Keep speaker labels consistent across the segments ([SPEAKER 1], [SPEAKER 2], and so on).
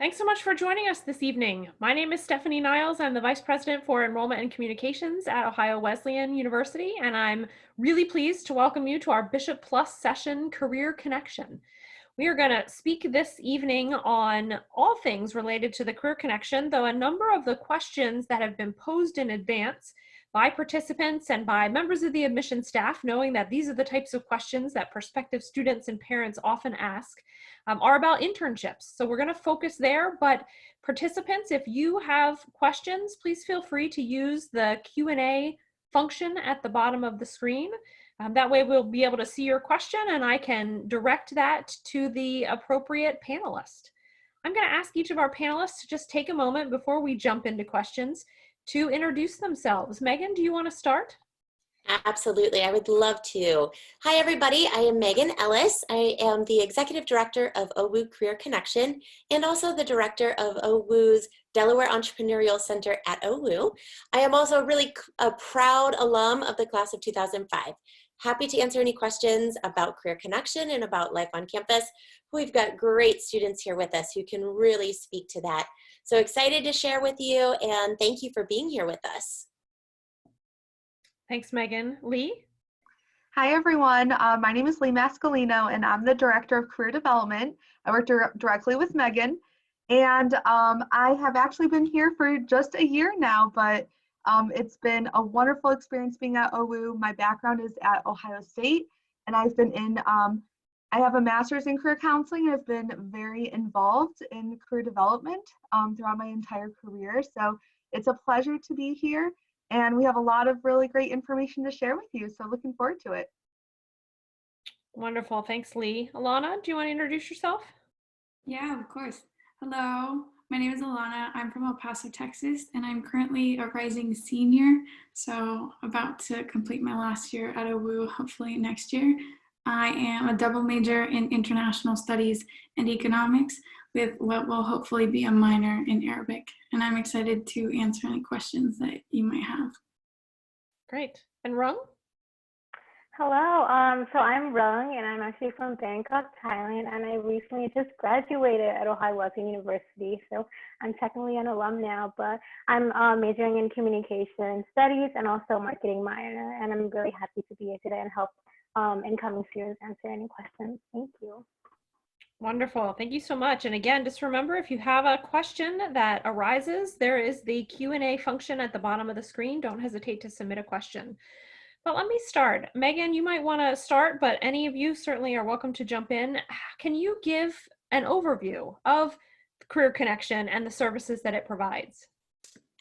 [SPEAKER 1] Thanks so much for joining us this evening. My name is Stephanie Niles. I'm the Vice President for Enrollment and Communications at Ohio Wesleyan University, and I'm really pleased to welcome you to our Bishop Plus session, Career Connection. We are going to speak this evening on all things related to the Career Connection, though a number of the questions that have been posed in advance by participants and by members of the admission staff, knowing that these are the types of questions that prospective students and parents often ask, are about internships. So we're going to focus there, but participants, if you have questions, please feel free to use the Q&A function at the bottom of the screen. That way we'll be able to see your question and I can direct that to the appropriate panelist. I'm going to ask each of our panelists to just take a moment before we jump into questions to introduce themselves. Megan, do you want to start?
[SPEAKER 2] Absolutely, I would love to. Hi, everybody. I am Megan Ellis. I am the Executive Director of OWU Career Connection and also the Director of OWU's Delaware Entrepreneurial Center at OWU. I am also really a proud alum of the class of 2005. Happy to answer any questions about Career Connection and about life on campus. We've got great students here with us who can really speak to that. So excited to share with you, and thank you for being here with us.
[SPEAKER 1] Thanks, Megan. Leigh?
[SPEAKER 3] Hi, everyone. My name is Leigh Mascolino, and I'm the Director of Career Development. I work directly with Megan, and I have actually been here for just a year now, but it's been a wonderful experience being at OWU. My background is at Ohio State, and I've been in, I have a master's in career counseling and have been very involved in career development throughout my entire career. So it's a pleasure to be here. And we have a lot of really great information to share with you, so looking forward to it.
[SPEAKER 1] Wonderful. Thanks, Leigh. Alana, do you want to introduce yourself?
[SPEAKER 4] Yeah, of course. Hello, my name is Alana. I'm from El Paso, Texas, and I'm currently a rising senior, so about to complete my last year at OWU, hopefully next year. I am a double major in international studies and economics with what will hopefully be a minor in Arabic. And I'm excited to answer any questions that you might have.
[SPEAKER 1] Great. And Rung?
[SPEAKER 5] Hello, so I'm Rung, and I'm actually from Bangkok, Thailand, and I recently just graduated at Ohio Wesleyan University, so I'm technically an alum now, but I'm majoring in communication studies and also marketing minor, and I'm really happy to be here today and help incoming students answer any questions. Thank you.
[SPEAKER 1] Wonderful. Thank you so much. And again, just remember, if you have a question that arises, there is the Q&A function at the bottom of the screen. Don't hesitate to submit a question. But let me start. Megan, you might want to start, but any of you certainly are welcome to jump in. Can you give an overview of Career Connection and the services that it provides?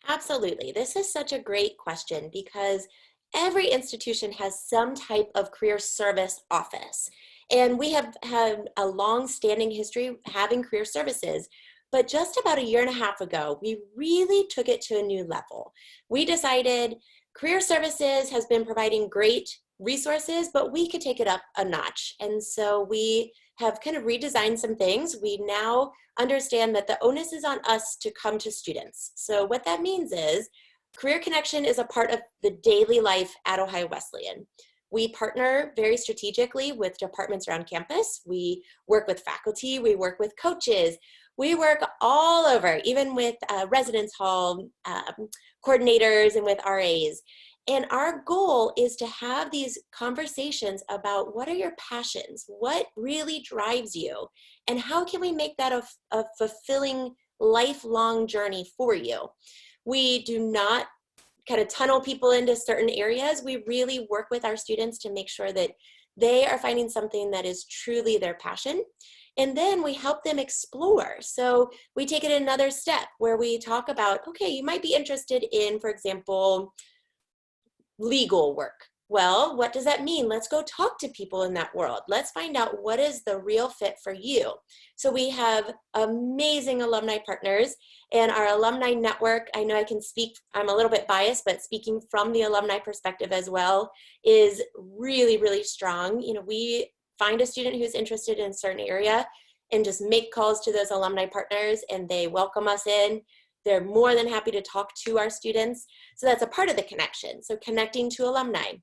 [SPEAKER 2] Absolutely. This is such a great question because every institution has some type of career service office. And we have had a long-standing history having career services. But just about a year and a half ago, we really took it to a new level. We decided career services has been providing great resources, but we could take it up a notch. And so we have kind of redesigned some things. We now understand that the onus is on us to come to students. So what that means is Career Connection is a part of the daily life at Ohio Wesleyan. We partner very strategically with departments around campus. We work with faculty, we work with coaches, we work all over, even with residence hall coordinators and with RAs. And our goal is to have these conversations about what are your passions, what really drives you, and how can we make that a fulfilling lifelong journey for you. We do not kind of tunnel people into certain areas. We really work with our students to make sure that they are finding something that is truly their passion. And then we help them explore. So we take it another step where we talk about, okay, you might be interested in, for example, legal work. Well, what does that mean? Let's go talk to people in that world. Let's find out what is the real fit for you. So we have amazing alumni partners, and our alumni network, I know I can speak, I'm a little bit biased, but speaking from the alumni perspective as well, is really, really strong. You know, we find a student who's interested in a certain area and just make calls to those alumni partners, and they welcome us in. They're more than happy to talk to our students. So that's a part of the connection. So connecting to alumni.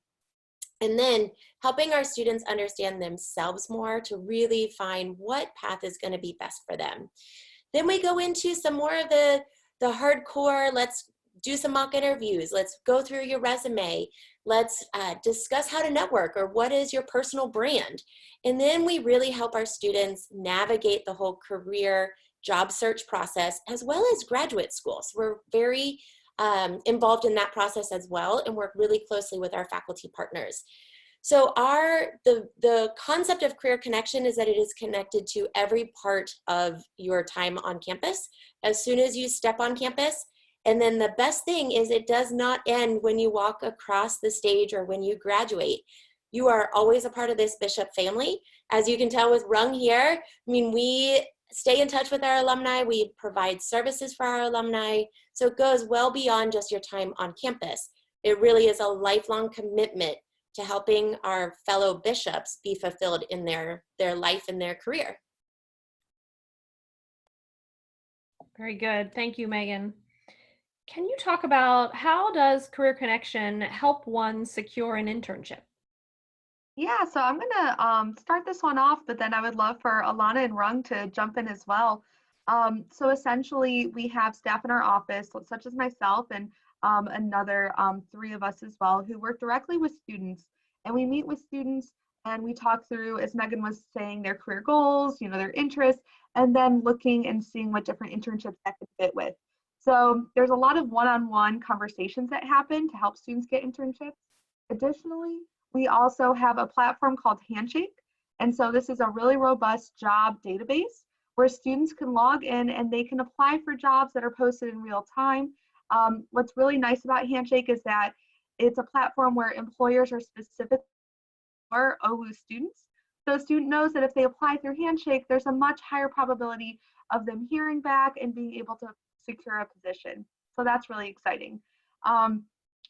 [SPEAKER 2] And then helping our students understand themselves more to really find what path is going to be best for them. Then we go into some more of the hardcore, let's do some mock interviews. Let's go through your resume. Let's discuss how to network, or what is your personal brand. And then we really help our students navigate the whole career job search process, as well as graduate school. So we're very involved in that process as well, and work really closely with our faculty partners. So the concept of Career Connection is that it is connected to every part of your time on campus, as soon as you step on campus. And then the best thing is it does not end when you walk across the stage or when you graduate. You are always a part of this Bishop family. As you can tell with Rung here, I mean, we stay in touch with our alumni. We provide services for our alumni. So it goes well beyond just your time on campus. It really is a lifelong commitment to helping our fellow bishops be fulfilled in their life and their career.
[SPEAKER 1] Very good. Thank you, Megan. Can you talk about how does Career Connection help one secure an internship?
[SPEAKER 3] Yeah, so I'm gonna start this one off, but then I would love for Alana and Rung to jump in as well. So essentially, we have staff in our office, such as myself and another 3 of us as well, who work directly with students. And we meet with students and we talk through, as Megan was saying, their career goals, their interests, and then looking and seeing what different internships that could fit with. So there's a lot of one-on-one conversations that happen to help students get internships. Additionally, we also have a platform called Handshake. And so this is a really robust job database where students can log in and they can apply for jobs that are posted in real time. What's really nice about Handshake is that it's a platform where employers are specific for OWU students. So a student knows that if they apply through Handshake, there's a much higher probability of them hearing back and being able to secure a position. So that's really exciting.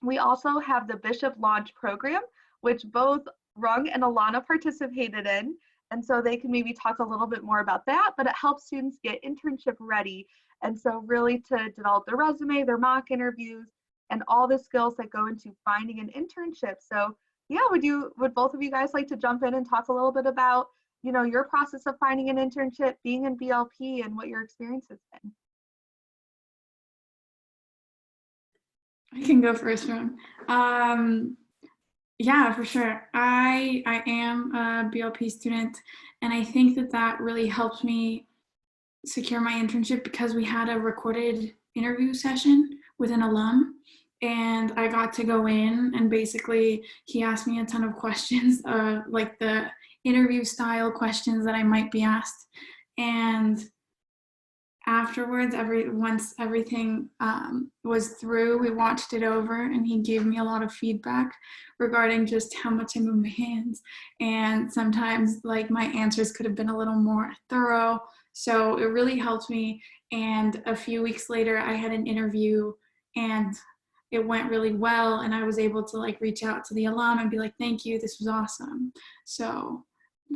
[SPEAKER 3] We also have the Bishop Launch program, which both Rung and Alana participated in. And so they can maybe talk a little bit more about that, but it helps students get internship ready. And so really to develop their resume, their mock interviews, and all the skills that go into finding an internship. So yeah, would both of you guys like to jump in and talk a little bit about, your process of finding an internship, being in BLP, and what your experience has been?
[SPEAKER 4] I can go first, Ron. Yeah, for sure. I am a BLP student, and I think that really helped me secure my internship because we had a recorded interview session with an alum, and I got to go in and basically he asked me a ton of questions, like the interview style questions that I might be asked. And afterwards, once everything was through, we watched it over and he gave me a lot of feedback regarding just how much I move my hands. And sometimes like my answers could have been a little more thorough. So it really helped me. And a few weeks later, I had an interview and it went really well. And I was able to like reach out to the alum and be like, thank you, this was awesome. So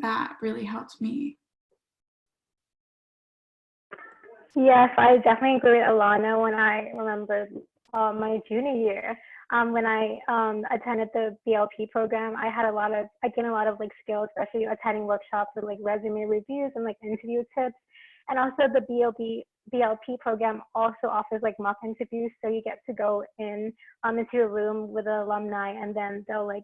[SPEAKER 4] that really helped me.
[SPEAKER 5] Yes, I definitely agree with Alana. When I remember my junior year, when I attended the BLP program, I gained a lot of like skills, especially attending workshops with like resume reviews and like interview tips. And also the BLP program also offers like mock interviews, so you get to go in into a room with an alumni, and then they'll like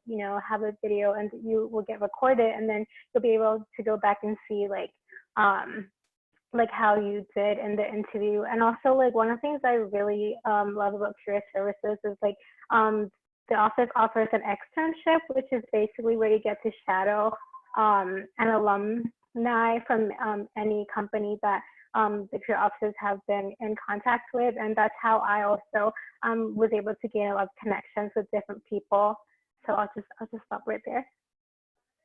[SPEAKER 5] have a video, and you will get recorded, and then you'll be able to go back and see like how you did in the interview. And also like one of the things I really love about career services is like the office offers an externship, which is basically where you get to shadow an alumni from any company that the career officers have been in contact with. And that's how I also was able to gain a lot of connections with different people. So I'll just stop right there.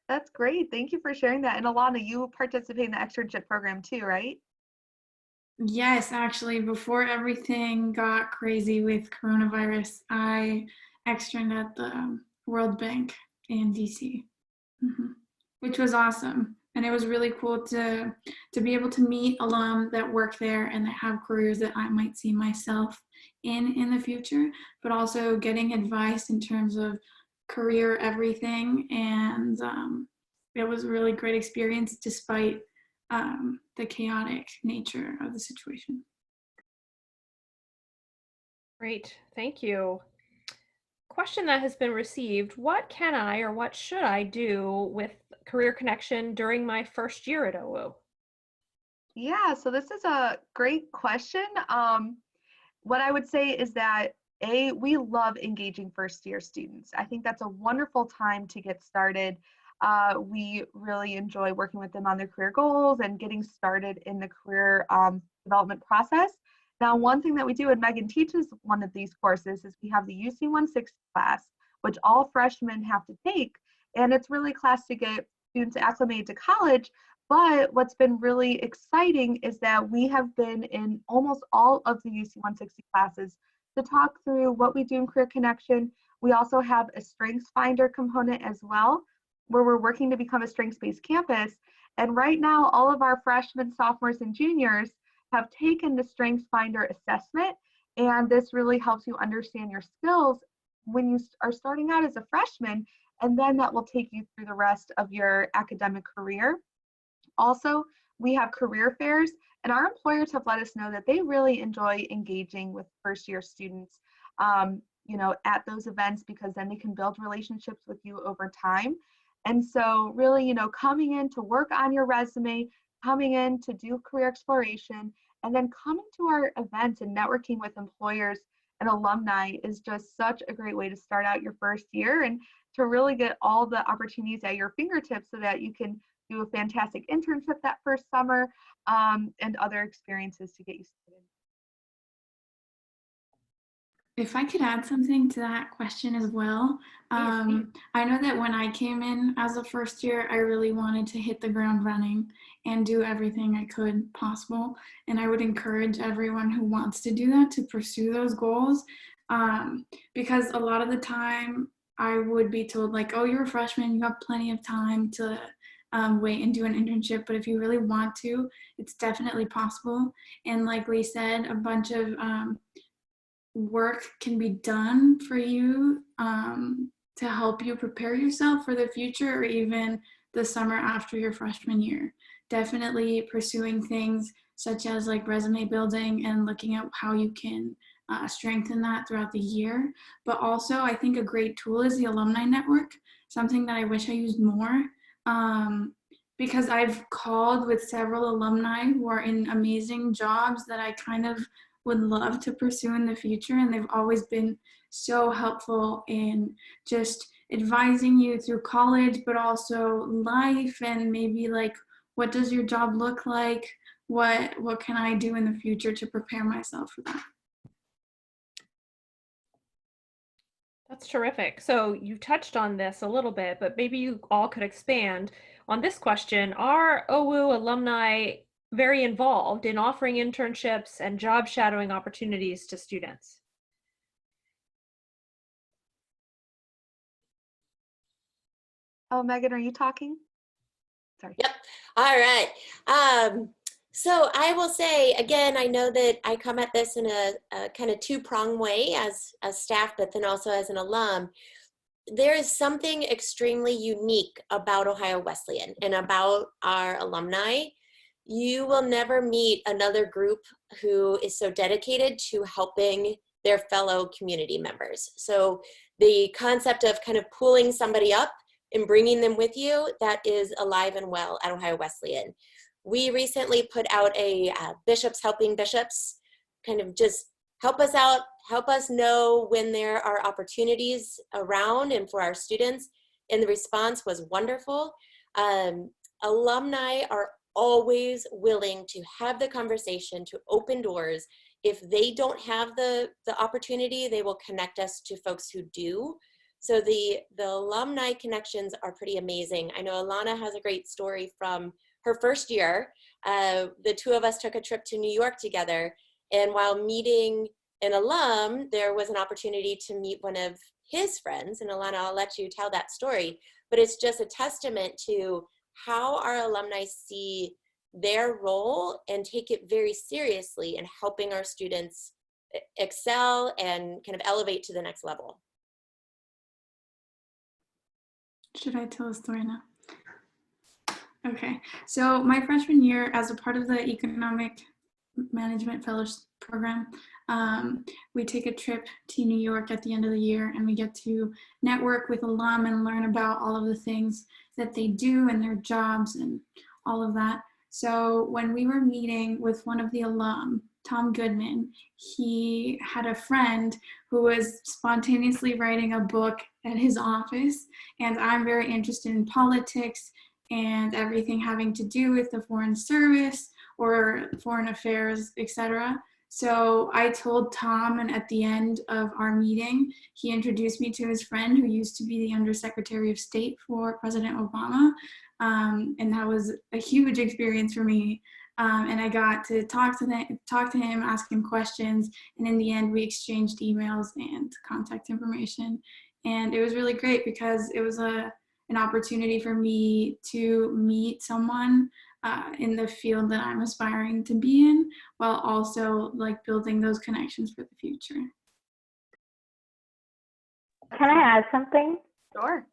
[SPEAKER 3] That's great. Thank you for sharing that. And Alana, you participate in the externship program too, right?
[SPEAKER 4] Yes, actually, before everything got crazy with coronavirus, I externed at the World Bank in DC, which was awesome. And it was really cool to be able to meet alum that work there and that have careers that I might see myself in the future, but also getting advice in terms of career everything. And it was a really great experience despite the chaotic nature of the situation.
[SPEAKER 1] Great, thank you. Question that has been received: what can I or what should I do with Career Connection during my first year at OWU?
[SPEAKER 3] Yeah, so this is a great question. What I would say is that we love engaging first year students. I think that's a wonderful time to get started. We really enjoy working with them on their career goals and getting started in the career development process. Now, one thing that we do, and Megan teaches one of these courses, is we have the UC 160 class, which all freshmen have to take. And it's really a class to get students acclimated to college. But what's been really exciting is that we have been in almost all of the UC 160 classes to talk through what we do in Career Connection. We also have a Strengths Finder component as well, where we're working to become a strengths-based campus. And right now, all of our freshmen, sophomores, and juniors have taken the Strengths Finder assessment. And this really helps you understand your skills when you are starting out as a freshman, and then that will take you through the rest of your academic career. Also, we have career fairs, and our employers have let us know that they really enjoy engaging with first year students, at those events, because then they can build relationships with you over time. And so really, coming in to work on your resume, coming in to do career exploration, and then coming to our events and networking with employers and alumni is just such a great way to start out your first year and to really get all the opportunities at your fingertips so that you can do a fantastic internship that first summer, and other experiences to get you started.
[SPEAKER 4] If I could add something to that question as well.
[SPEAKER 1] Please.
[SPEAKER 4] I know that when I came in as a first year, I really wanted to hit the ground running and do everything I could possible. And I would encourage everyone who wants to do that to pursue those goals. Because a lot of the time I would be told like, oh, you're a freshman, you have plenty of time to wait and do an internship. But if you really want to, it's definitely possible. And like Leigh said, a bunch of work can be done for you to help you prepare yourself for the future or even the summer after your freshman year. Definitely pursuing things such as like resume building and looking at how you can strengthen that throughout the year. But also I think a great tool is the alumni network, something that I wish I used more, because I've called with several alumni who are in amazing jobs that I kind of would love to pursue in the future, and they've always been so helpful in just advising you through college, but also life, and maybe like, what does your job look like? What can I do in the future to prepare myself for that?
[SPEAKER 1] That's terrific. So you touched on this a little bit, but maybe you all could expand on this question. Are OWU alumni very involved in offering internships and job shadowing opportunities to students?
[SPEAKER 3] Oh, Megan, are you talking? Sorry.
[SPEAKER 2] Yep. All right. So I will say, again, I know that I come at this in a kind of two-pronged way as staff, but then also as an alum. There is something extremely unique about Ohio Wesleyan and about our alumni. You will never meet another group who is so dedicated to helping their fellow community members. So the concept of kind of pulling somebody up and bringing them with you, that is alive and well at Ohio Wesleyan. We recently put out a Bishops Helping Bishops, kind of just help us out, help us know when there are opportunities around and for our students. And the response was wonderful. Alumni are always willing to have the conversation, to open doors. If they don't have the opportunity, they will connect us to folks who do. So the alumni connections are pretty amazing. I know Alana has a great story from her first year. The two of us took a trip to New York together, and while meeting an alum, there was an opportunity to meet one of his friends, and Alana, I'll let you tell that story, but it's just a testament to how our alumni see their role and take it very seriously in helping our students excel and kind of elevate to the next level.
[SPEAKER 4] Should I tell a story now? Okay, so my freshman year, as a part of the Economic Management Fellows Program, we take a trip to New York at the end of the year, and we get to network with alum and learn about all of the things that they do and their jobs and all of that. So when we were meeting with one of the alum, Tom Goodman, he had a friend who was spontaneously writing a book at his office, and I'm very interested in politics and everything having to do with the foreign service or foreign affairs, etc. So I told Tom, and at the end of our meeting, he introduced me to his friend who used to be the Undersecretary of State for President Obama. And that was a huge experience for me. And I got to talk to him, ask him questions, and in the end, we exchanged emails and contact information. And it was really great because it was an opportunity for me to meet someone in the field that I'm aspiring to be in, while also like building those connections for the future.
[SPEAKER 5] Can I add something?
[SPEAKER 3] Sure.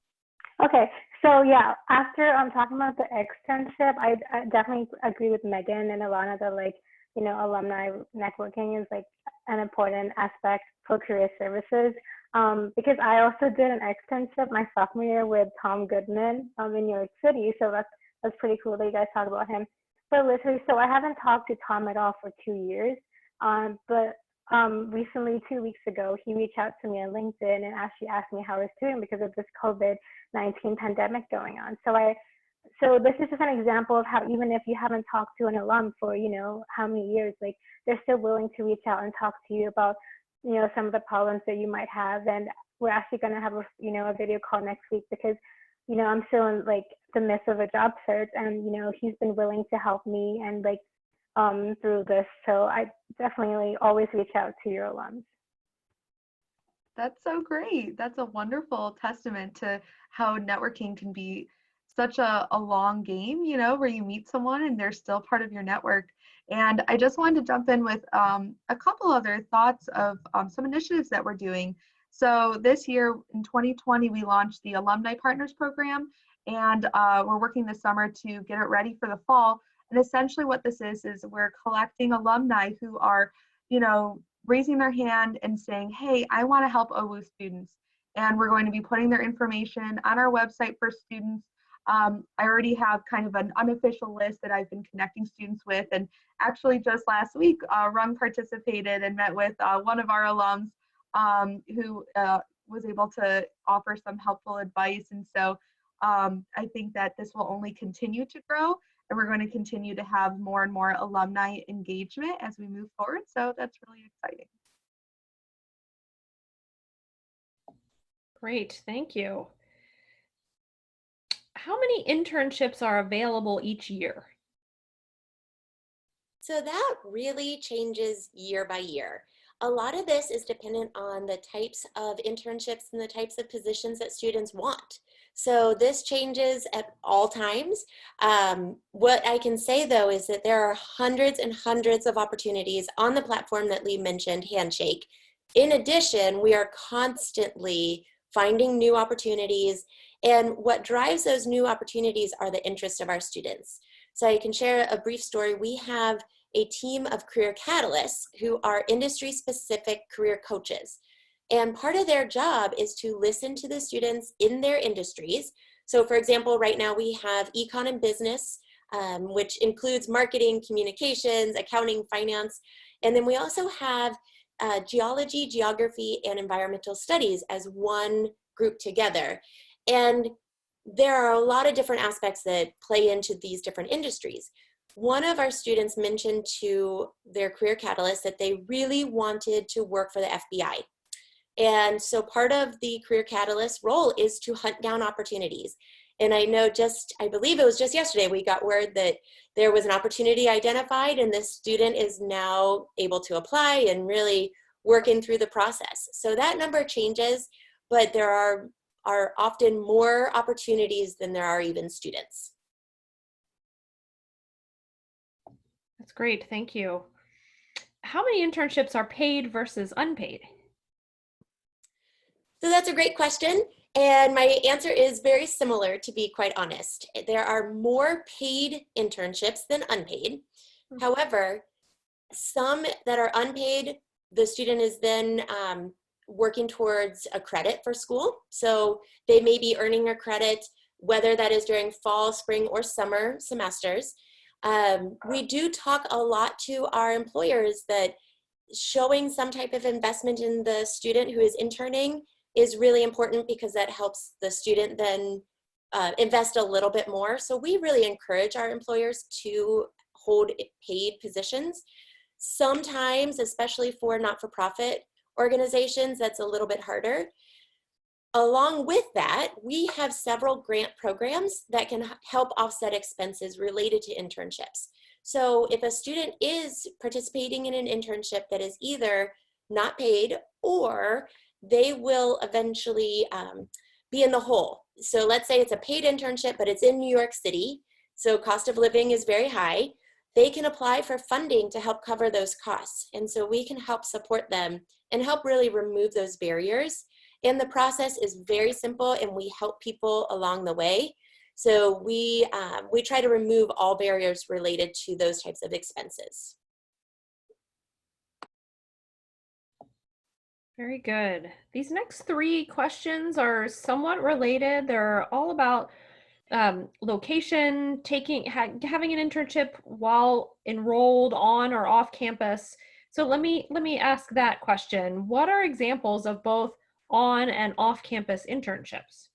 [SPEAKER 5] Okay, so yeah, after talking about the externship, I definitely agree with Megan and Alana that like, you know, alumni networking is like an important aspect for career services. Because I also did an externship my sophomore year with Tom Goodman in New York City, so that's pretty cool that you guys talk about him. But literally, so I haven't talked to Tom at all for 2 years, but recently, 2 weeks ago, he reached out to me on LinkedIn and actually asked me how I was doing because of this COVID-19 pandemic going on. So this is just an example of how even if you haven't talked to an alum for, you know, how many years, like they're still willing to reach out and talk to you about, you know, some of the problems that you might have. And we're actually going to have a video call next week because, you know, I'm still in like the midst of a job search, and, you know, he's been willing to help me and like through this. So I definitely always reach out to your alums.
[SPEAKER 3] That's so great. That's a wonderful testament to how networking can be such a long game, you know, where you meet someone and they're still part of your network. And I just wanted to jump in with a couple other thoughts of some initiatives that we're doing. So this year in 2020, we launched the Alumni Partners Program, and we're working this summer to get it ready for the fall. And essentially what this is we're collecting alumni who are, you know, raising their hand and saying, hey, I want to help OWU students. And we're going to be putting their information on our website for students. I already have kind of an unofficial list that I've been connecting students with. And actually just last week, Rung participated and met with one of our alums who was able to offer some helpful advice. And so I think that this will only continue to grow, and we're going to continue to have more and more alumni engagement as we move forward. So that's really exciting.
[SPEAKER 1] Great, thank you. How many internships are available each year?
[SPEAKER 2] So that really changes year by year. A lot of this is dependent on the types of internships and the types of positions that students want. So this changes at all times. What I can say though is that there are hundreds and hundreds of opportunities on the platform that Leigh mentioned, Handshake. In addition, we are constantly finding new opportunities, and what drives those new opportunities are the interests of our students. So I can share a brief story. We have a team of career catalysts who are industry-specific career coaches. And part of their job is to listen to the students in their industries. So for example, right now we have econ and business, which includes marketing, communications, accounting, finance. And then we also have geology, geography, and environmental studies as one group together. And there are a lot of different aspects that play into these different industries. One of our students mentioned to their career catalyst that they really wanted to work for the FBI. And so part of the career catalyst role is to hunt down opportunities. And I know I believe it was just yesterday, we got word that there was an opportunity identified, and this student is now able to apply and really working through the process. So that number changes, but there are often more opportunities than there are even students.
[SPEAKER 1] That's great, thank you. How many internships are paid versus unpaid?
[SPEAKER 2] So that's a great question. And my answer is very similar, to be quite honest. There are more paid internships than unpaid. However, some that are unpaid, the student is then working towards a credit for school. So they may be earning a credit, whether that is during fall, spring, or summer semesters. We do talk a lot to our employers that showing some type of investment in the student who is interning is really important, because that helps the student then invest a little bit more. So we really encourage our employers to hold paid positions. Sometimes, especially for not-for-profit organizations, that's a little bit harder. Along with that, we have several grant programs that can help offset expenses related to internships. So if a student is participating in an internship that is either not paid, or they will eventually be in the hole. So let's say it's a paid internship, but it's in New York City, so cost of living is very high. They can apply for funding to help cover those costs. And so we can help support them and help really remove those barriers. And the process is very simple, and we help people along the way. So we try to remove all barriers related to those types of expenses.
[SPEAKER 1] Very good. These next three questions are somewhat related. They're all about location, having an internship while enrolled on or off campus. So let me ask that question. What are examples of both on and off campus internships?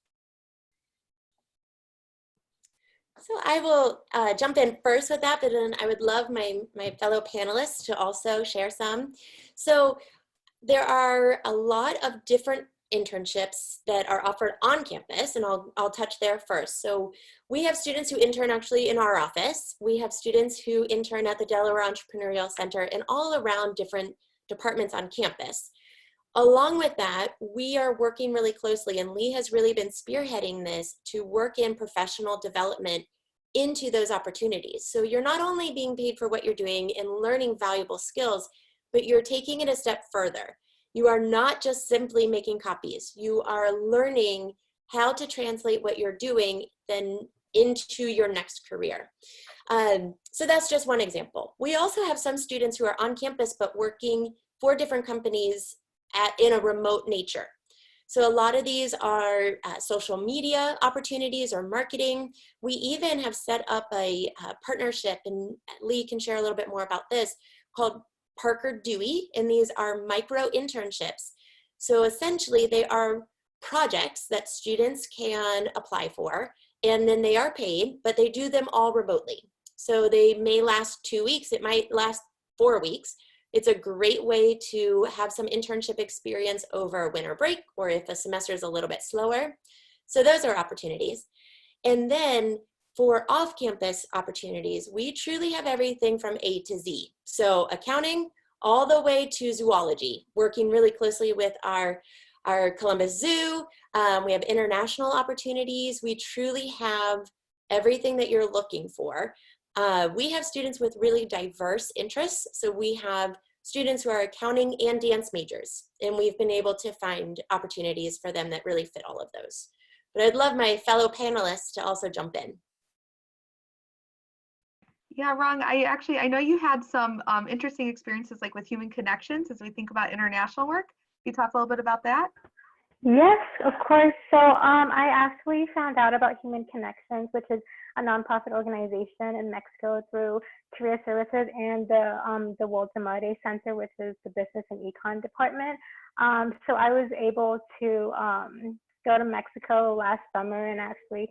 [SPEAKER 2] So I will jump in first with that, but then I would love my fellow panelists to also share some. So there are a lot of different internships that are offered on campus, and I'll touch there first. So we have students who intern actually in our office. We have students who intern at the Delaware Entrepreneurial Center and all around different departments on campus. Along with that, we are working really closely, and Leigh has really been spearheading this to work in professional development into those opportunities. So you're not only being paid for what you're doing and learning valuable skills, but you're taking it a step further. You are not just simply making copies. You are learning how to translate what you're doing then into your next career. So that's just one example. We also have some students who are on campus but working for different companies in a remote nature. So a lot of these are social media opportunities or marketing. We even have set up a partnership, and Leigh can share a little bit more about this, called Parker Dewey, and these are micro internships. So essentially they are projects that students can apply for, and then they are paid, but they do them all remotely. So they may last 2 weeks, it might last 4 weeks. It's a great way to have some internship experience over winter break, or if a semester is a little bit slower. So those are opportunities. And then for off-campus opportunities, we truly have everything from A to Z. So accounting all the way to zoology, working really closely with our Columbus Zoo. We have international opportunities. We truly have everything that you're looking for. We have students with really diverse interests. So we have students who are accounting and dance majors, and we've been able to find opportunities for them that really fit all of those. But I'd love my fellow panelists to also jump in.
[SPEAKER 3] Yeah, Rung, I know you had some interesting experiences like with human connections as we think about international work. Can you talk a little bit about that?
[SPEAKER 5] Yes, of course. So I actually found out about Human Connections, which is a nonprofit organization in Mexico, through Career Services and the Walter Marte Center, which is the business and econ department. So I was able to go to Mexico last summer and actually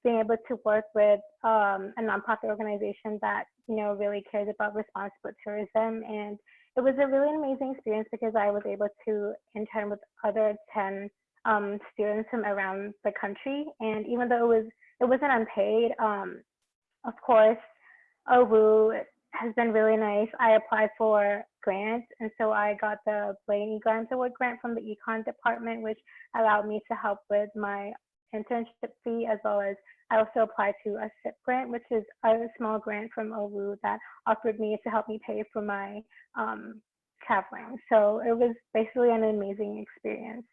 [SPEAKER 5] being able to work with a nonprofit organization that, you know, really cares about responsible tourism. And it was a really amazing experience because I was able to intern with other 10 students from around the country. And even though it wasn't unpaid, of course, OWU has been really nice. I applied for grants, and so I got the Blaney Grants Award grant from the econ department, which allowed me to help with my internship fee, as well as I also applied to a SIP grant, which is a small grant from OWU that offered me to help me pay for my traveling. So it was basically an amazing experience.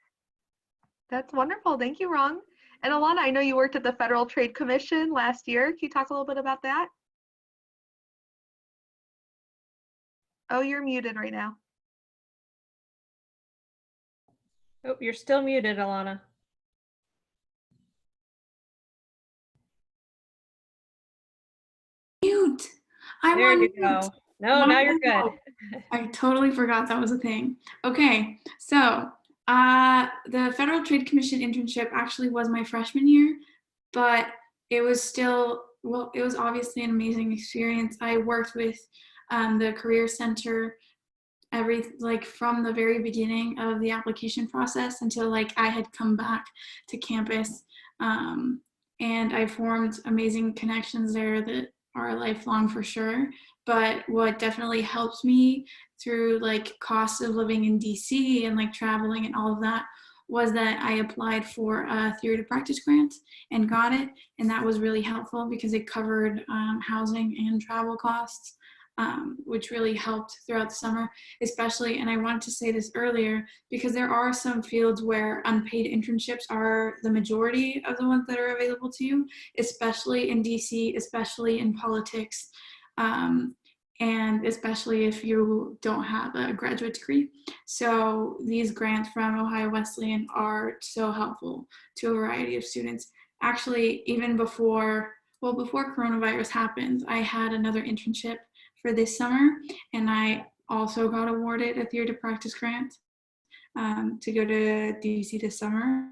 [SPEAKER 3] That's wonderful. Thank you, Rung. And Alana, I know you worked at the Federal Trade Commission last year. Can you talk a little bit about that? Oh, you're muted right now.
[SPEAKER 1] Oh, you're still muted, Alana.
[SPEAKER 4] Mute. I'm
[SPEAKER 1] There
[SPEAKER 4] on
[SPEAKER 1] you
[SPEAKER 4] mute.
[SPEAKER 1] go. No, now you're good.
[SPEAKER 4] I totally forgot that was a thing. Okay, so the Federal Trade Commission internship actually was my freshman year, but it was still, well, it was obviously an amazing experience. I worked with the Career Center like from the very beginning of the application process until like I had come back to campus. And I formed amazing connections there that are lifelong for sure. But what definitely helped me through like cost of living in DC and like traveling and all of that was that I applied for a theory to practice grant and got it. And that was really helpful because it covered housing and travel costs, which really helped throughout the summer, especially, and I wanted to say this earlier, because there are some fields where unpaid internships are the majority of the ones that are available to you, especially in DC, especially in politics, and especially if you don't have a graduate degree. So these grants from Ohio Wesleyan are so helpful to a variety of students. Actually, even before coronavirus happened, I had another internship for this summer, and I also got awarded a theory to practice grant to go to DC this summer.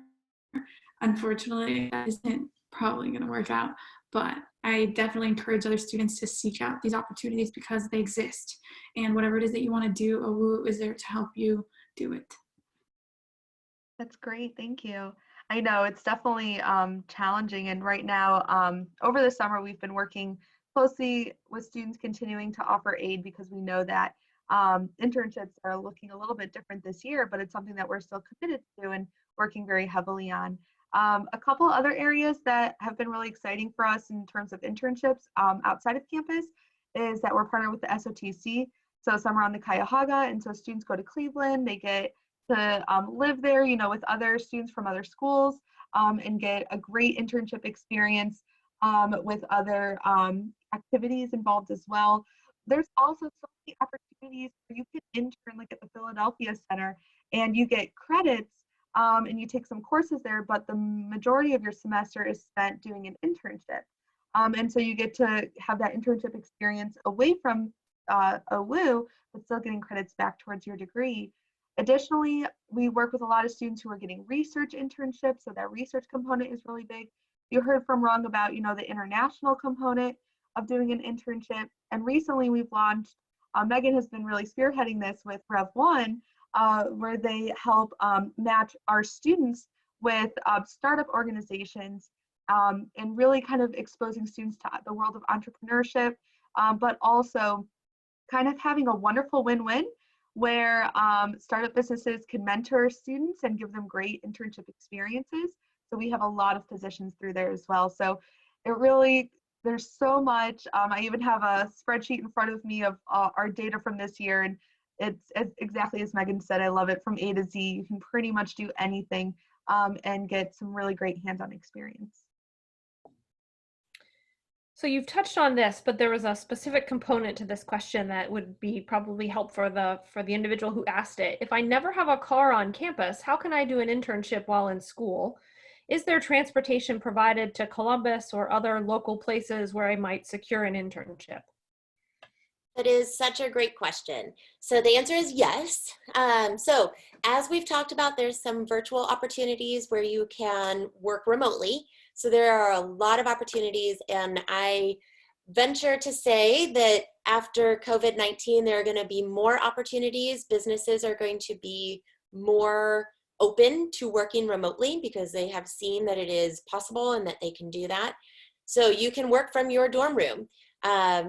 [SPEAKER 4] Unfortunately, that isn't probably going to work out, but I definitely encourage other students to seek out these opportunities because they exist, and whatever it is that you want to do, OWU is there to help you do it.
[SPEAKER 3] That's great. Thank you. I know it's definitely challenging. And right now, over the summer, we've been working closely with students continuing to offer aid because we know that internships are looking a little bit different this year, but it's something that we're still committed to and working very heavily on. A couple other areas that have been really exciting for us in terms of internships outside of campus is that we're partnered with the SOTC. So some are on the Cuyahoga, and so students go to Cleveland, they get to live there, you know, with other students from other schools and get a great internship experience with other activities involved as well. There's also so many opportunities where you can intern like at the Philadelphia Center and you get credits and you take some courses there, but the majority of your semester is spent doing an internship. And so you get to have that internship experience away from OWU, but still getting credits back towards your degree. Additionally, we work with a lot of students who are getting research internships, so that research component is really big. You heard from Rung about, you know, the international component of doing an internship, and recently we've launched, Megan has been really spearheading this with Rev 1, where they help match our students with startup organizations and really kind of exposing students to the world of entrepreneurship, but also kind of having a wonderful win-win where startup businesses can mentor students and give them great internship experiences. So we have a lot of positions through there as well. So it really, there's so much. I even have a spreadsheet in front of me of our data from this year, and it's exactly as Megan said, I love it from A to Z. You can pretty much do anything and get some really great hands-on experience.
[SPEAKER 1] So you've touched on this, but there was a specific component to this question that would be probably helpful for the individual who asked it. If I never have a car on campus, how can I do an internship while in school? Is there transportation provided to Columbus or other local places where I might secure an internship?
[SPEAKER 2] That is such a great question. So the answer is yes. So as we've talked about, there's some virtual opportunities where you can work remotely. So there are a lot of opportunities, and I venture to say that after COVID-19, there are going to be more opportunities. Businesses are going to be more open to working remotely because they have seen that it is possible and that they can do that. So you can work from your dorm room.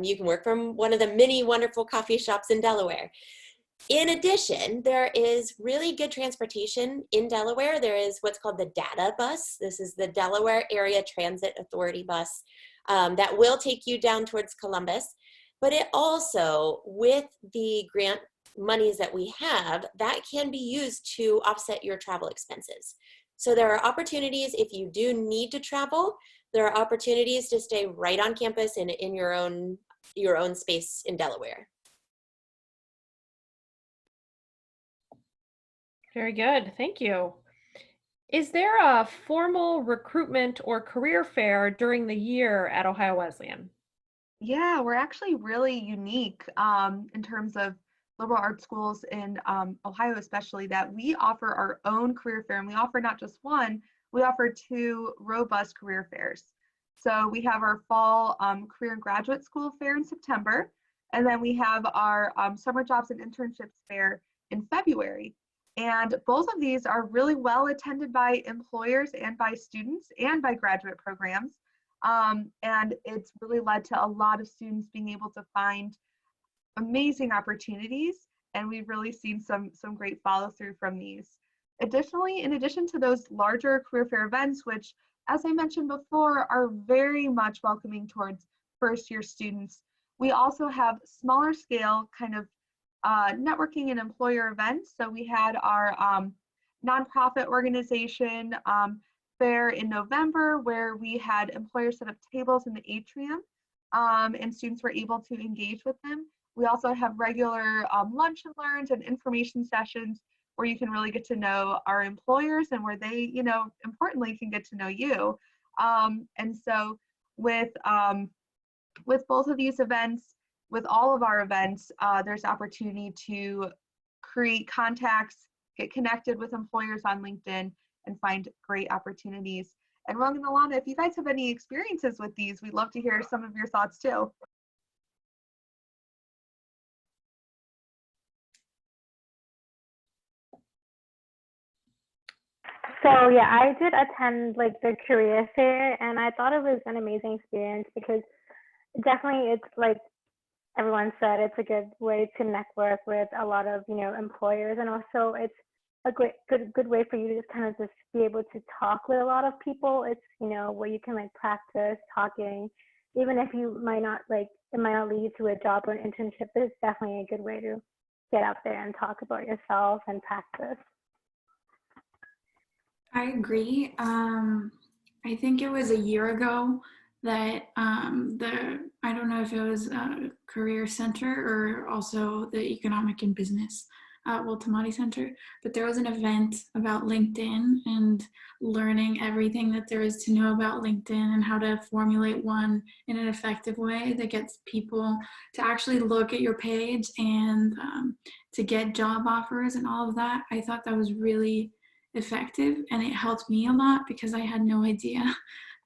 [SPEAKER 2] You can work from one of the many wonderful coffee shops in Delaware. In addition, there is really good transportation in Delaware. There is what's called the DATA bus. This is the Delaware Area Transit Authority bus that will take you down towards Columbus. But it also, with the grant monies that we have, that can be used to offset your travel expenses. So there are opportunities if you do need to travel. There are opportunities to stay right on campus and in your own space in Delaware.
[SPEAKER 1] Very good, thank you. Is there a formal recruitment or career fair during the year at Ohio Wesleyan?
[SPEAKER 3] Yeah, we're actually really unique in terms of liberal arts schools in Ohio, especially that we offer our own career fair, and we offer not just one, we offer two robust career fairs. So we have our fall career and graduate school fair in September, and then we have our summer jobs and internships fair in February. And both of these are really well attended by employers and by students and by graduate programs. And it's really led to a lot of students being able to find amazing opportunities, and we've really seen some great follow through from these. Additionally, in addition to those larger career fair events, which, as I mentioned before, are very much welcoming towards first year students, we also have smaller scale kind of networking and employer events. So we had our nonprofit organization fair in November, where we had employers set up tables in the atrium and students were able to engage with them. We also have regular lunch and learns and information sessions where you can really get to know our employers and where they, you know, importantly can get to know you. And so with both of these events, with all of our events, there's opportunity to create contacts, get connected with employers on LinkedIn, and find great opportunities. And Rung and Alana, if you guys have any experiences with these, we'd love to hear some of your thoughts too.
[SPEAKER 5] So yeah, I did attend like the career fair, and I thought it was an amazing experience because definitely it's like everyone said, it's a good way to network with a lot of, you know, employers, and also it's a good way for you to just kind of just be able to talk with a lot of people. It's, you know, where you can like practice talking, even if you might not like, it might not lead to a job or an internship, but it's definitely a good way to get out there and talk about yourself and practice.
[SPEAKER 4] I agree. I think it was a year ago that I don't know if it was a career center or also the economic and business Waltamati Center, but there was an event about LinkedIn and learning everything that there is to know about LinkedIn and how to formulate one in an effective way that gets people to actually look at your page and to get job offers and all of that. I thought that was really effective, and it helped me a lot because I had no idea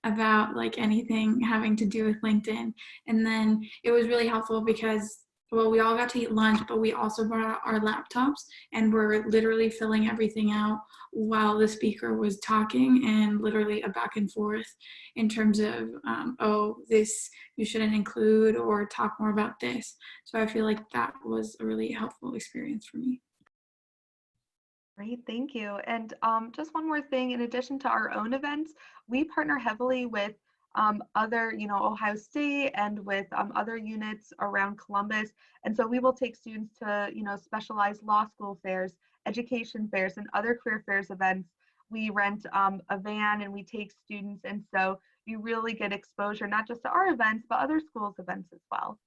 [SPEAKER 4] about like anything having to do with LinkedIn. And then it was really helpful because, well, we all got to eat lunch, but we also brought out our laptops and we're literally filling everything out while the speaker was talking, and literally a back and forth in terms of, oh, this you shouldn't include, or talk more about this. So I feel like that was a really helpful experience for me.
[SPEAKER 3] Great, thank you. And just one more thing, in addition to our own events, we partner heavily with other, you know, Ohio State and with other units around Columbus. And so we will take students to, you know, specialized law school fairs, education fairs, and other career fairs events. We rent a van and we take students. And so you really get exposure, not just to our events, but other schools' events as well.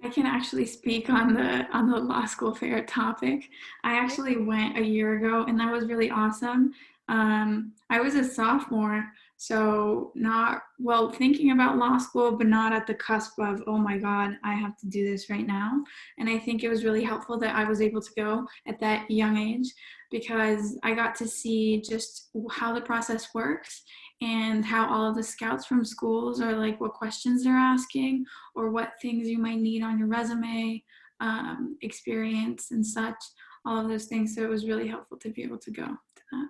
[SPEAKER 4] I can actually speak on the law school fair topic. I actually went a year ago, and that was really awesome. I was a sophomore, so not, well, thinking about law school, but not at the cusp of, oh my God, I have to do this right now. And I think it was really helpful that I was able to go at that young age, because I got to see just how the process works and how all of the scouts from schools are like, what questions they're asking or what things you might need on your resume, experience and such, all of those things. So it was really helpful to be able to go to that.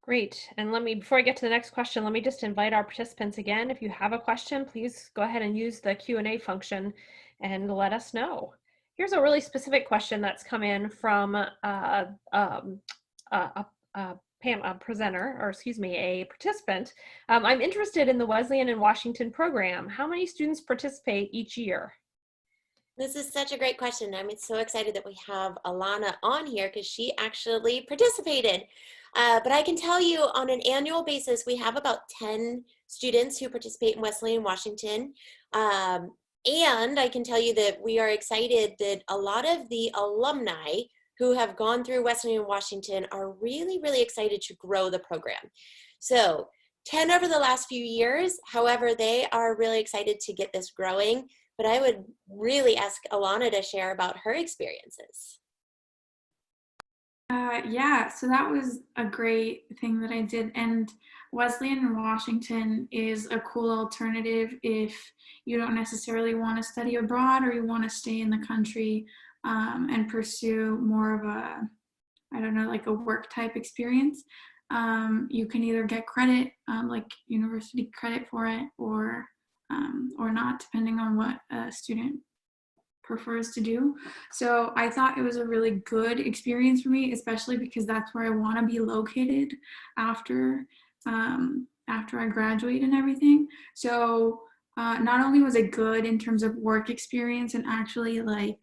[SPEAKER 1] Great. And before I get to the next question, let me just invite our participants again. If you have a question, please go ahead and use the Q&A function and let us know. Here's a really specific question that's come in from a presenter, or excuse me, a participant. I'm interested in the Wesleyan and Washington program. How many students participate each year?
[SPEAKER 2] This is such a great question. I'm so excited that we have Alana on here because she actually participated. But I can tell you on an annual basis, we have about 10 students who participate in Wesleyan, Washington. And I can tell you that we are excited that a lot of the alumni who have gone through Wesleyan, Washington are really, really excited to grow the program. So 10 over the last few years. However, they are really excited to get this growing. But I would really ask Alana to share about her experiences.
[SPEAKER 4] Yeah, so that was a great thing that I did. And Wesleyan in Washington is a cool alternative if you don't necessarily want to study abroad or you want to stay in the country and pursue more of a, I don't know, like a work type experience. You can either get credit, like university credit for it, or not, depending on what a student prefers to do. So I thought it was a really good experience for me, especially because that's where I want to be located after I graduate and everything. So not only was it good in terms of work experience and actually like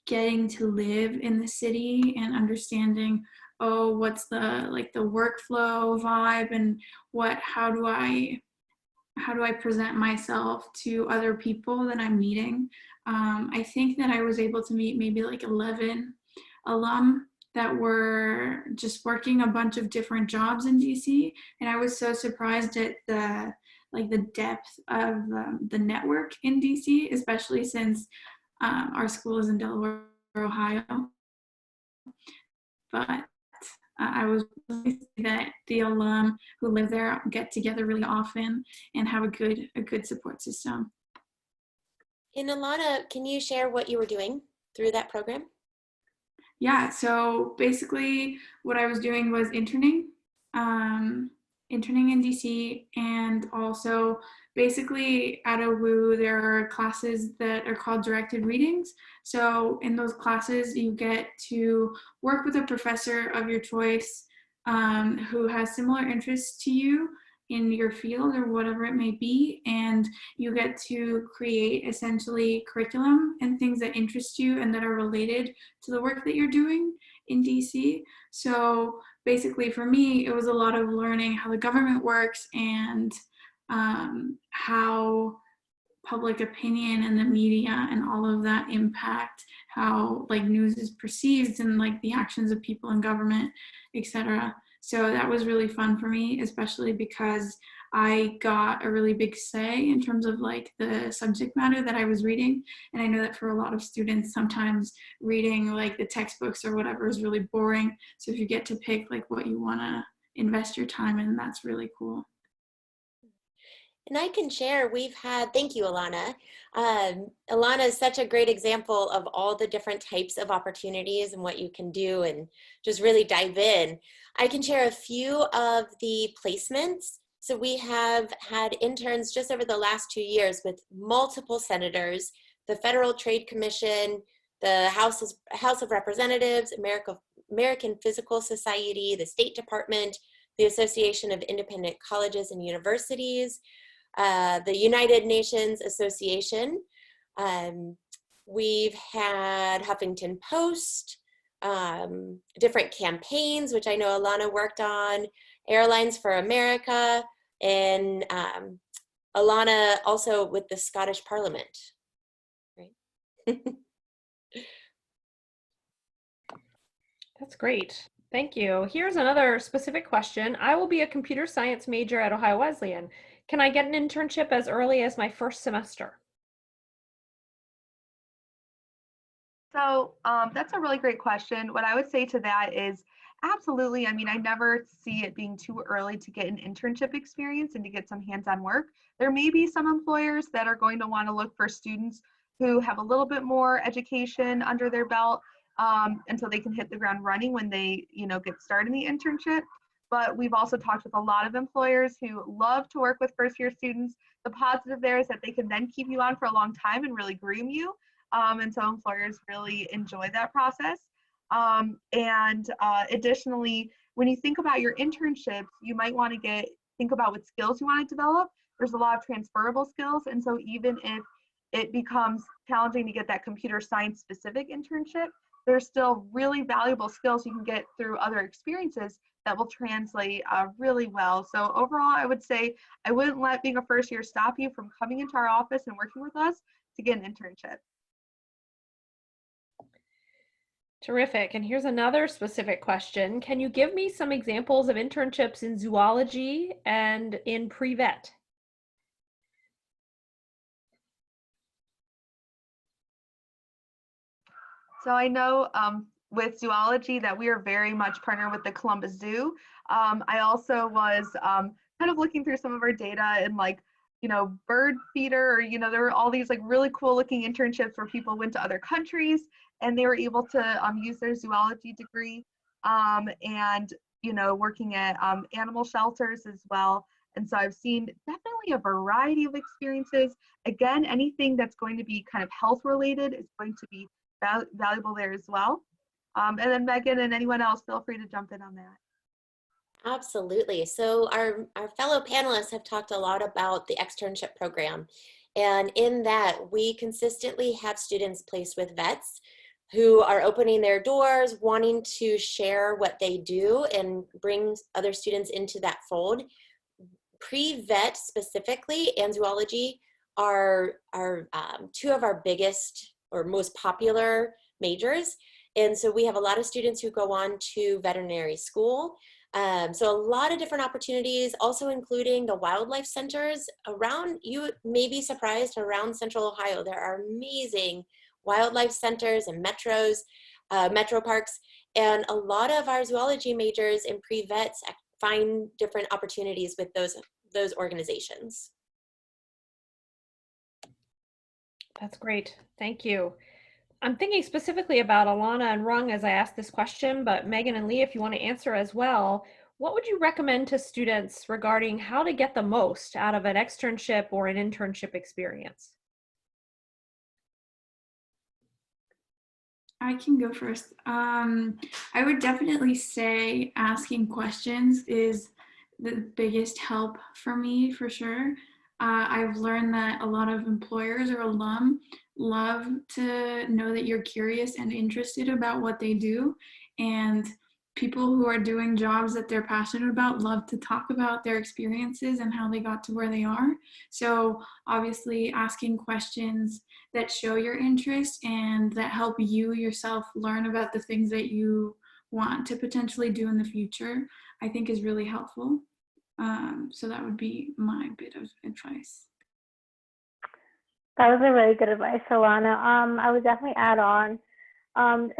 [SPEAKER 4] getting to live in the city and understanding, oh, what's the workflow vibe and how do I present myself to other people that I'm meeting. I think that I was able to meet maybe like 11 alum that were just working a bunch of different jobs in DC. And I was so surprised at the depth of the network in DC, especially since our school is in Delaware, Ohio. But I was pleased that the alum who live there get together really often and have a good support system.
[SPEAKER 2] And Alana, can you share what you were doing through that program?
[SPEAKER 4] Yeah, so basically what I was doing was interning in DC, and also basically at OWU there are classes that are called directed readings. So in those classes you get to work with a professor of your choice who has similar interests to you in your field or whatever it may be, and you get to create essentially curriculum and things that interest you and that are related to the work that you're doing in DC. So basically for me, it was a lot of learning how the government works and how public opinion and the media and all of that impact how like news is perceived and like the actions of people in government, etc. So that was really fun for me, especially because I got a really big say in terms of like the subject matter that I was reading. And I know that for a lot of students, sometimes reading like the textbooks or whatever is really boring. So if you get to pick like what you want to invest your time in, that's really cool.
[SPEAKER 2] And I can share, thank you, Alana. Alana is such a great example of all the different types of opportunities and what you can do and just really dive in. I can share a few of the placements. So we have had interns just over the last 2 years with multiple senators, the Federal Trade Commission, the House of Representatives, American Physical Society, the State Department, the Association of Independent Colleges and Universities, the United Nations Association. We've had Huffington Post, different campaigns, which I know Alana worked on, Airlines for America, and Alana also with the Scottish Parliament. Right?
[SPEAKER 1] That's great. Thank you. Here's another specific question. I will be a computer science major at Ohio Wesleyan. Can I get an internship as early as my first semester?
[SPEAKER 3] So that's a really great question. What I would say to that is absolutely. I mean, I never see it being too early to get an internship experience and to get some hands-on work. There may be some employers that are going to want to look for students who have a little bit more education under their belt until they can hit the ground running when they, get started in the internship. But we've also talked with a lot of employers who love to work with first-year students. The positive there is that they can then keep you on for a long time and really groom you. And so employers really enjoy that process. Additionally, when you think about your internships, you might want to think about what skills you want to develop. There's a lot of transferable skills. And so even if it becomes challenging to get that computer science specific internship, there's still really valuable skills you can get through other experiences that will translate really well. So overall, I would say I wouldn't let being a first year stop you from coming into our office and working with us to get an internship.
[SPEAKER 1] Terrific. And here's another specific question. Can you give me some examples of internships in zoology and in pre-vet?
[SPEAKER 3] So I know with zoology that we are very much partnered with the Columbus Zoo. I also was kind of looking through some of our data and bird feeder, or, there were all these really cool looking internships where people went to other countries and they were able to use their zoology degree and, working at animal shelters as well. And so I've seen definitely a variety of experiences. Again, anything that's going to be kind of health related is going to be valuable there as well. And then Megan and anyone else, feel free to jump in on that.
[SPEAKER 2] Absolutely. So our fellow panelists have talked a lot about the externship program. And in that, we consistently have students placed with vets who are opening their doors, wanting to share what they do and bring other students into that fold. Pre-vet specifically and zoology are two of our biggest or most popular majors. And so we have a lot of students who go on to veterinary school. So a lot of different opportunities, also including the wildlife centers around, you may be surprised, around Central Ohio. There are amazing wildlife centers and metro parks. And a lot of our zoology majors and pre-vets find different opportunities with those organizations.
[SPEAKER 1] That's great. Thank you. I'm thinking specifically about Alana and Rung as I ask this question, but Megan and Leigh, if you want to answer as well, what would you recommend to students regarding how to get the most out of an externship or an internship experience?
[SPEAKER 4] I can go first. I would definitely say asking questions is the biggest help for me, for sure. I've learned that a lot of employers or alum love to know that you're curious and interested about what they do. And people who are doing jobs that they're passionate about love to talk about their experiences and how they got to where they are. So obviously asking questions that show your interest and that help you yourself learn about the things that you want to potentially do in the future, I think is really helpful. So that would be my bit of advice.
[SPEAKER 5] That was a really good advice, Alana. I would definitely add on,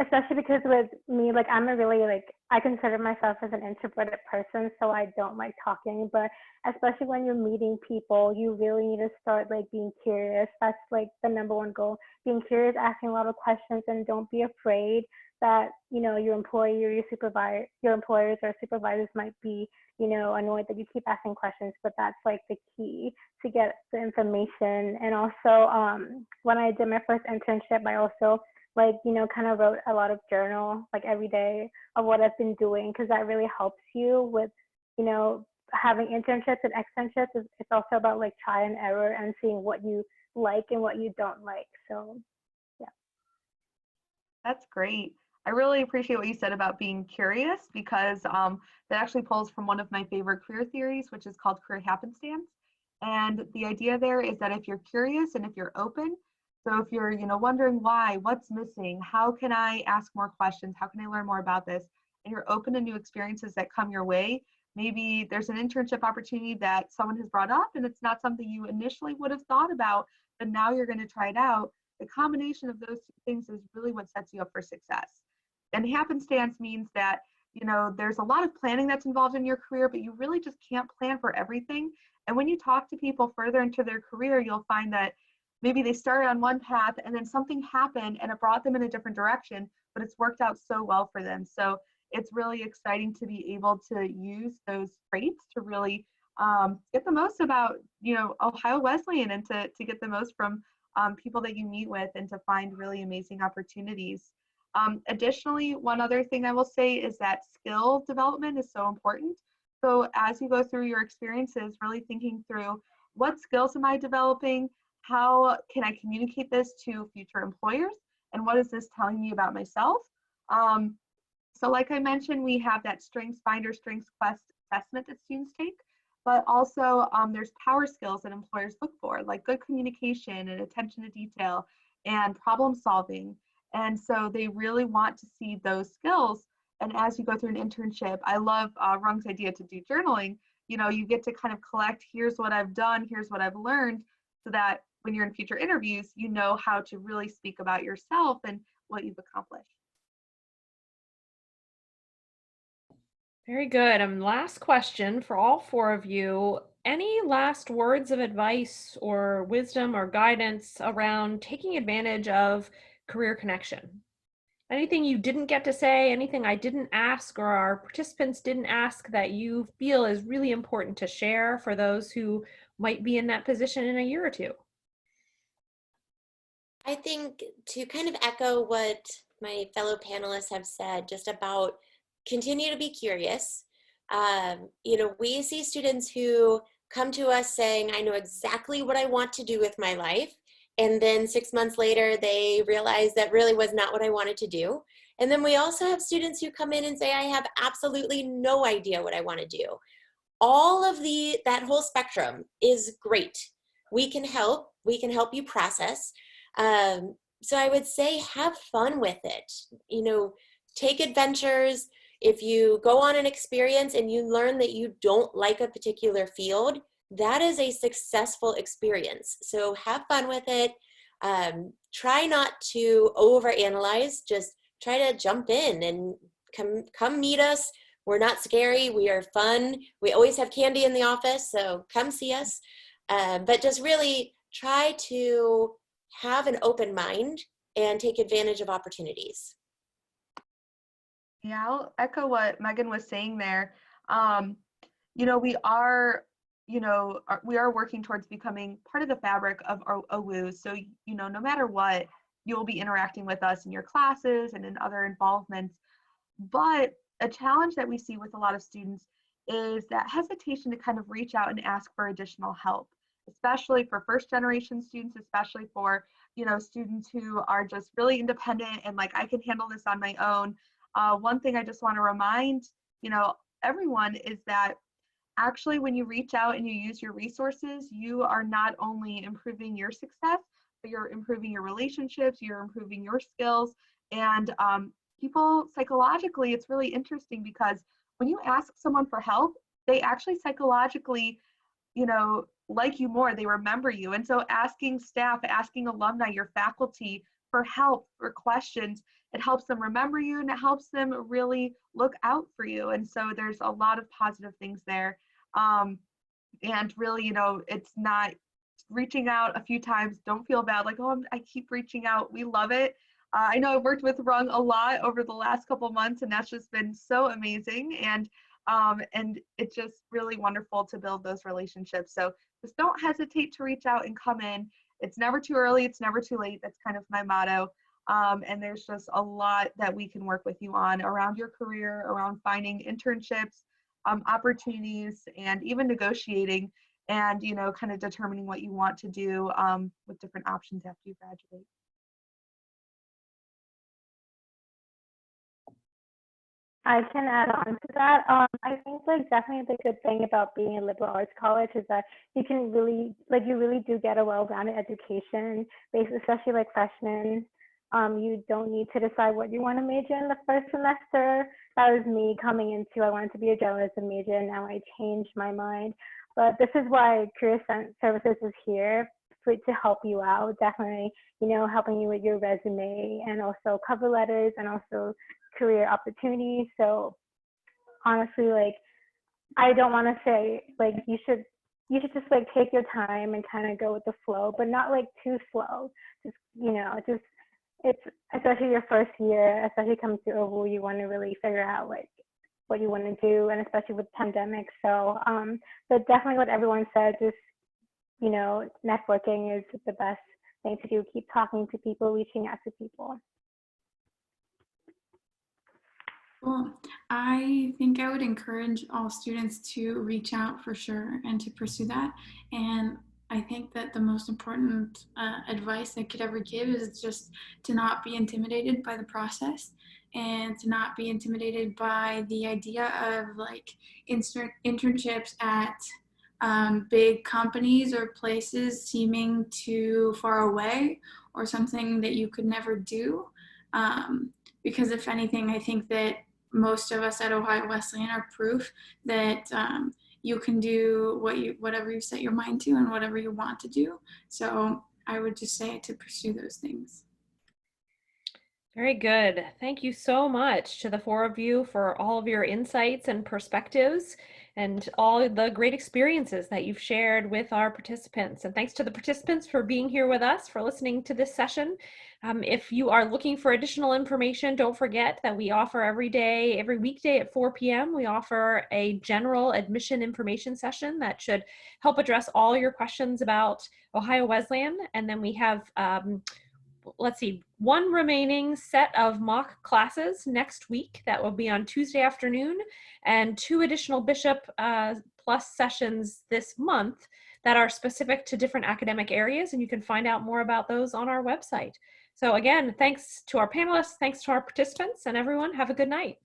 [SPEAKER 5] especially because with me, I'm a really, I consider myself as an introverted person, so I don't like talking, but especially when you're meeting people, you really need to start being curious. That's the number one goal, being curious, asking a lot of questions, and don't be afraid that, your employee or your employers or supervisors might be, annoyed that you keep asking questions, but that's the key to get the information. And also, when I did my first internship, I also kind of wrote a lot of journal every day of what I've been doing, because that really helps you with, having internships and externships. It's also about try and error and seeing what you like and what you don't like. So, yeah.
[SPEAKER 3] That's great. I really appreciate what you said about being curious, because that actually pulls from one of my favorite career theories, which is called career happenstance. And the idea there is that if you're curious and if you're open, so if you're, wondering why, what's missing, how can I ask more questions, how can I learn more about this, and you're open to new experiences that come your way, maybe there's an internship opportunity that someone has brought up and it's not something you initially would have thought about, but now you're going to try it out. The combination of those two things is really what sets you up for success. And happenstance means that, there's a lot of planning that's involved in your career, but you really just can't plan for everything. And when you talk to people further into their career, you'll find that maybe they started on one path and then something happened and it brought them in a different direction, but it's worked out so well for them. So it's really exciting to be able to use those traits to really get the most about, Ohio Wesleyan, and to get the most from people that you meet with, and to find really amazing opportunities. Additionally, one other thing I will say is that skill development is so important. So as you go through your experiences, really thinking through what skills am I developing? How can I communicate this to future employers? And what is this telling me about myself? So like I mentioned, we have that Strengths Finder, Strengths Quest assessment that students take, but also there's power skills that employers look for, like good communication and attention to detail and problem solving. And so they really want to see those skills. And as you go through an internship, I love Rung's idea to do journaling. You know, you get to kind of collect, here's what I've done, here's what I've learned, so that when you're in future interviews, you know how to really speak about yourself and what you've accomplished.
[SPEAKER 1] Very good. Last question for all four of you. Any last words of advice or wisdom or guidance around taking advantage of career connection? Anything you didn't get to say, anything I didn't ask or our participants didn't ask that you feel is really important to share for those who might be in that position in a year or two?
[SPEAKER 2] I think to kind of echo what my fellow panelists have said, just about continue to be curious. You know, we see students who come to us saying, I know exactly what I want to do with my life. And then 6 months later, they realize that really was not what I wanted to do. And then we also have students who come in and say, I have absolutely no idea what I want to do. All of that whole spectrum is great. We can help you process. So I would say have fun with it. You know, take adventures. If you go on an experience and you learn that you don't like a particular field, that is a successful experience. So have fun with it. Try not to overanalyze. Just try to jump in and come meet us. We're not scary. We are fun. We always have candy in the office, so come see us. But just really try to have an open mind and take advantage of opportunities.
[SPEAKER 3] Yeah, I'll echo what Megan was saying there. You know, we are working towards becoming part of the fabric of our OWU. So, you know, no matter what, you'll be interacting with us in your classes and in other involvements. But a challenge that we see with a lot of students is that hesitation to kind of reach out and ask for additional help, especially for first generation students, especially for, you know, students who are just really independent and like, I can handle this on my own. One thing I just want to remind, you know, everyone is that actually when you reach out and you use your resources, you are not only improving your success, but you're improving your relationships, you're improving your skills. And people psychologically, it's really interesting because when you ask someone for help, they actually psychologically, you know, like you more, they remember you. And so asking staff, asking alumni, your faculty for help, for questions, it helps them remember you and it helps them really look out for you. And so there's a lot of positive things there. And really, you know, it's not reaching out a few times. Don't feel bad, like, oh, I keep reaching out. We love it. I know I've worked with Rung a lot over the last couple months, and that's just been so amazing. And it's just really wonderful to build those relationships. So just don't hesitate to reach out and come in. It's never too early. It's never too late. That's kind of my motto. And there's just a lot that we can work with you on around your career, around finding internships, opportunities, and even negotiating and, you know, kind of determining what you want to do with different options after you graduate.
[SPEAKER 5] I can add on to that. I think like definitely the good thing about being a liberal arts college is that you can really, like you really do get a well-rounded education, especially like freshmen. You don't need to decide what you want to major in the first semester. That was me coming into, I wanted to be a journalism major, and now I changed my mind. But this is why Career Services is here to help you out. Definitely, you know, helping you with your resume and also cover letters and also career opportunities. So honestly, like, I don't want to say like you should just like take your time and kind of go with the flow, but not like too slow. Just, you know, just it's especially your first year, especially coming to OWU, you want to really figure out like what you want to do, and especially with pandemic. So but definitely what everyone said, just, you know, networking is the best thing to do. Keep talking to people, reaching out to people.
[SPEAKER 4] Well, I think I would encourage all students to reach out for sure and to pursue that. And I think that the most important advice I could ever give is just to not be intimidated by the process and to not be intimidated by the idea of like internships at big companies or places seeming too far away or something that you could never do. Because if anything, I think that most of us at Ohio Wesleyan are proof that you can do whatever you set your mind to and whatever you want to do. So I would just say to pursue those things.
[SPEAKER 1] Very good. Thank you so much to the four of you for all of your insights and perspectives and all the great experiences that you've shared with our participants. And thanks to the participants for being here with us, for listening to this session. If you are looking for additional information, don't forget that we offer every weekday at 4 p.m. We offer a general admission information session that should help address all your questions about Ohio Wesleyan. And then we have let's see, one remaining set of mock classes next week that will be on Tuesday afternoon, and 2 additional Bishop Plus sessions this month that are specific to different academic areas, and you can find out more about those on our website. So again, thanks to our panelists, thanks to our participants, and everyone have a good night.